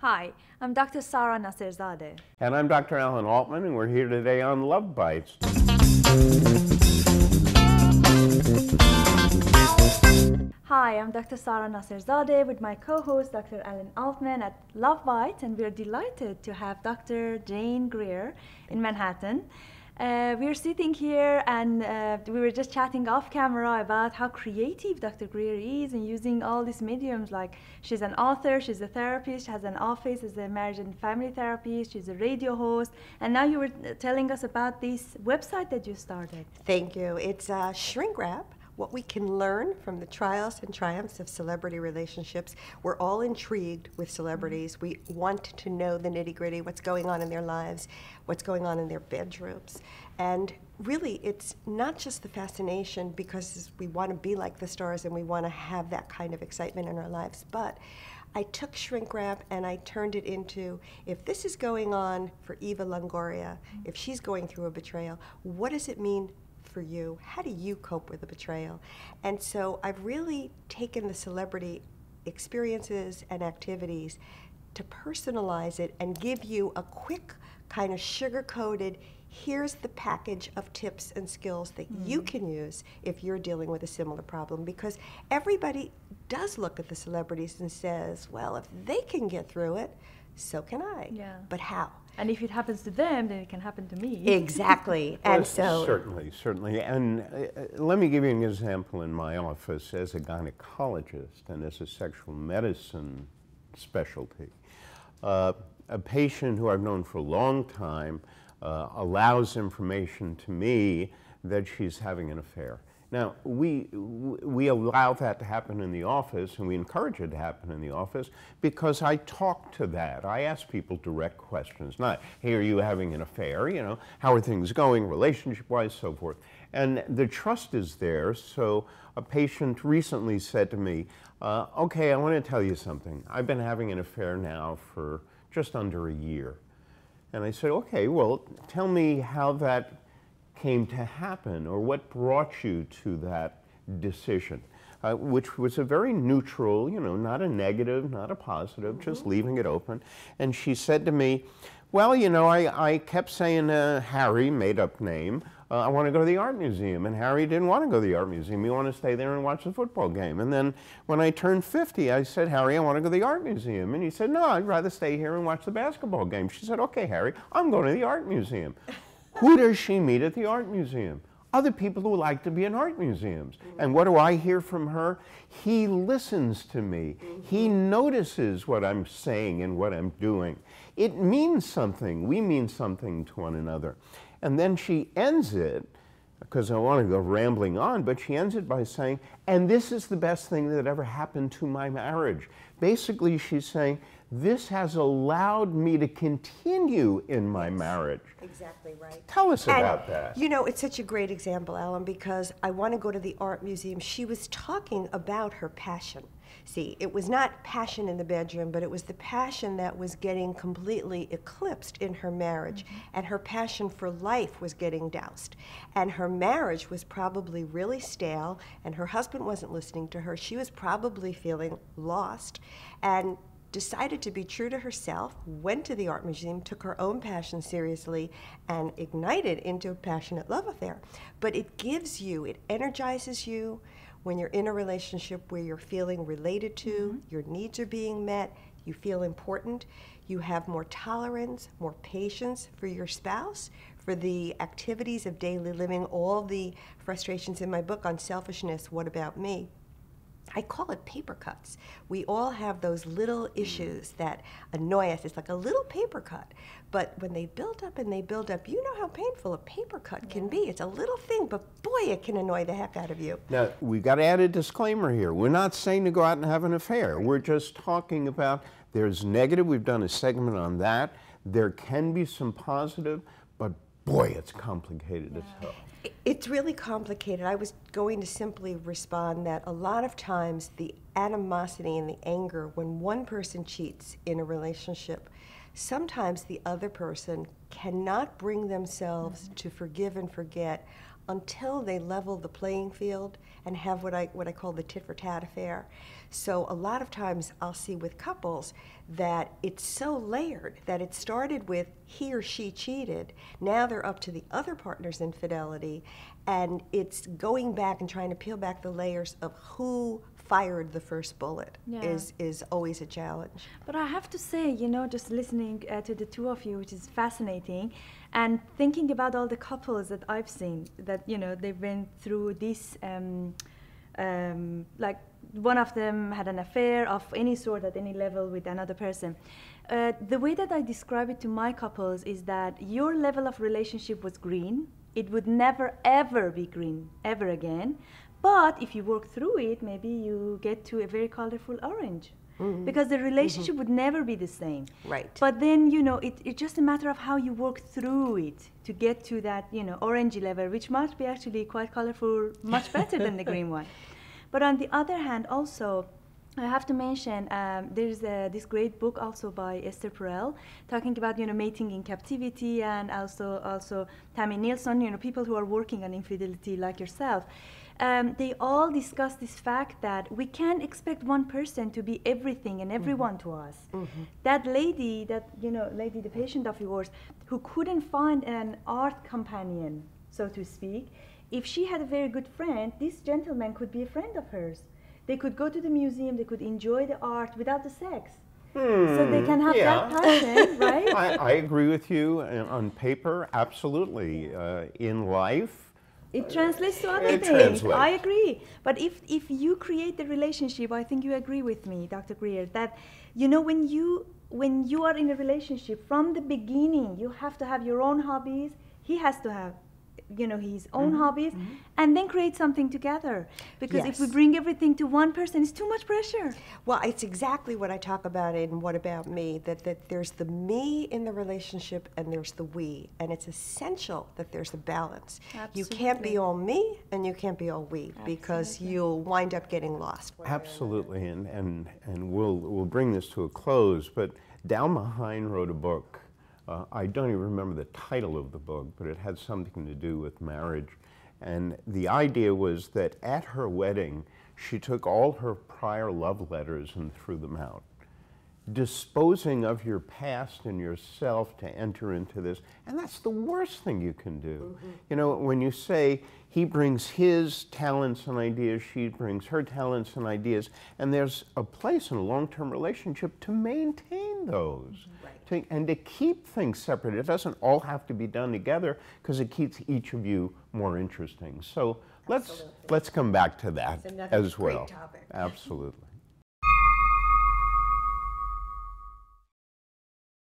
Hi, I'm Dr. Sara NasserZadeh. And I'm Dr. Alan Altman, and we're here today on Love Bytes. Hi, I'm Dr. Sara NasserZadeh with my co-host Dr. Alan Altman at Love Bytes, and we're delighted to have Dr. Jane Greer in Manhattan. We're sitting here and we were just chatting off camera about how creative Dr. Greer is in using all these mediums. Like, she's an author, she's a therapist, she has an office as a marriage and family therapist, she's a radio host, and now you were telling us about this website that you started. Thank you. It's a shrink wrap. What we can learn from the trials and triumphs of celebrity relationships. We're all intrigued with celebrities. We want to know the nitty-gritty, what's going on in their lives, what's going on in their bedrooms. And really, it's not just the fascination because we want to be like the stars and we want to have that kind of excitement in our lives, but I took shrink wrap and I turned it into, if this is going on for Eva Longoria, if she's going through a betrayal, what does it mean for you? How do you cope with a betrayal? And so I've really taken the celebrity experiences and activities to personalize it and give you a quick kind of sugar-coated, here's the package of tips and skills that you can use if you're dealing with a similar problem, because everybody does look at the celebrities and says, well, if they can get through it, so can I. Yeah. But how? And if it happens to them, then it can happen to me. Exactly. Well, and so certainly. And let me give you an example in my office as a gynecologist and as a sexual medicine specialty. A patient who I've known for a long time allows information to me that she's having an affair. Now, we allow that to happen in the office, and we encourage it to happen in the office because I talk to that. I ask people direct questions, not, hey, are you having an affair? You know, how are things going relationship-wise, so forth. And the trust is there, so a patient recently said to me, okay, I want to tell you something. I've been having an affair now for just under a year. And I said, okay, well, tell me how that came to happen, or what brought you to that decision, which was a very neutral, you know, not a negative, not a positive, just leaving it open. And she said to me, well, you know, I kept saying Harry, made up name, I want to go to the art museum, and Harry didn't want to go to the art museum. He wanted to stay there and watch the football game. And then when I turned 50, I said, Harry, I want to go to the art museum. And he said, no, I'd rather stay here and watch the basketball game. She said, okay, Harry, I'm going to the art museum. Who does she meet at the art museum? Other people who like to be in art museums. And what do I hear from her? He listens to me. He notices what I'm saying and what I'm doing. It means something. We mean something to one another. And then she ends it, because I want to go rambling on, but she ends it by saying, and this is the best thing that ever happened to my marriage. Basically, she's saying, this has allowed me to continue in my marriage. exactly right. Tell us about that. You know, it's such a great example, Alan, because I want to go to the art museum. She was talking about her passion. See, it was not passion in the bedroom, but it was the passion that was getting completely eclipsed in her marriage, and her passion for life was getting doused. And her marriage was probably really stale, and her husband wasn't listening to her. She was probably feeling lost, and decided to be true to herself, went to the art museum, took her own passion seriously, and ignited into a passionate love affair. But it gives you, it energizes you when you're in a relationship where you're feeling related to, your needs are being met, you feel important, you have more tolerance, more patience for your spouse, for the activities of daily living, all the frustrations in my book on selfishness, what about me? I call it paper cuts. We all have those little issues that annoy us. It's like a little paper cut. But when they build up and they build up, you know how painful a paper cut can be. It's a little thing, but boy, it can annoy the heck out of you. Now, we got to add a disclaimer here. We're not saying to go out and have an affair. We're just talking about there's negative. We've done a segment on that. There can be some positive, but boy, it's complicated as hell. It's really complicated. I was going to simply respond that a lot of times the animosity and the anger, when one person cheats in a relationship, sometimes the other person cannot bring themselves to forgive and forget until they level the playing field and have what I call the tit-for-tat affair. So a lot of times I'll see with couples that it's so layered that it started with he or she cheated, now they're up to the other partner's infidelity, and it's going back and trying to peel back the layers of who fired the first bullet is always a challenge. But I have to say, you know, just listening to the two of you, which is fascinating, and thinking about all the couples that I've seen that, you know, they've been through this, like one of them had an affair of any sort at any level with another person. The way that I describe it to my couples is that your level of relationship was green. It would never ever be green ever again. But if you work through it, maybe you get to a very colorful orange. Because the relationship would never be the same. Right. But then, you know, it's just a matter of how you work through it to get to that, you know, orangey level, which might be actually quite colorful, much better than the green one. But on the other hand, also, I have to mention there's this great book also by Esther Perel talking about, you know, mating in captivity, and also Tammy Nielsen, you know, people who are working on infidelity like yourself. They all discuss this fact that we can't expect one person to be everything and everyone to us. That lady, the patient of yours, who couldn't find an art companion, so to speak, if she had a very good friend, this gentleman could be a friend of hers. They could go to the museum, they could enjoy the art without the sex. So they can have that passion, right? I agree with you on paper, absolutely. In life, it translates to other things. Translates. I agree. But if you create the relationship, I think you agree with me, Dr. Greer, that, you know, when you are in a relationship from the beginning, you have to have your own hobbies. He has to have, you know, his own hobbies, and then create something together. Because if we bring everything to one person, it's too much pressure. Well, it's exactly what I talk about in What About Me, that there's the me in the relationship and there's the we, and it's essential that there's a balance. Absolutely. You can't be all me and you can't be all we, because you'll wind up getting lost. Absolutely, and we'll bring this to a close, but Dalma Hine wrote a book. I don't even remember the title of the book, but it had something to do with marriage. And the idea was that at her wedding, she took all her prior love letters and threw them out. Disposing of your past and yourself to enter into this, and that's the worst thing you can do. You know, when you say he brings his talents and ideas, she brings her talents and ideas, and there's a place in a long-term relationship to maintain those. And to keep things separate. It doesn't all have to be done together, because it keeps each of you more interesting. So let's come back to that as well. Great topic. Absolutely.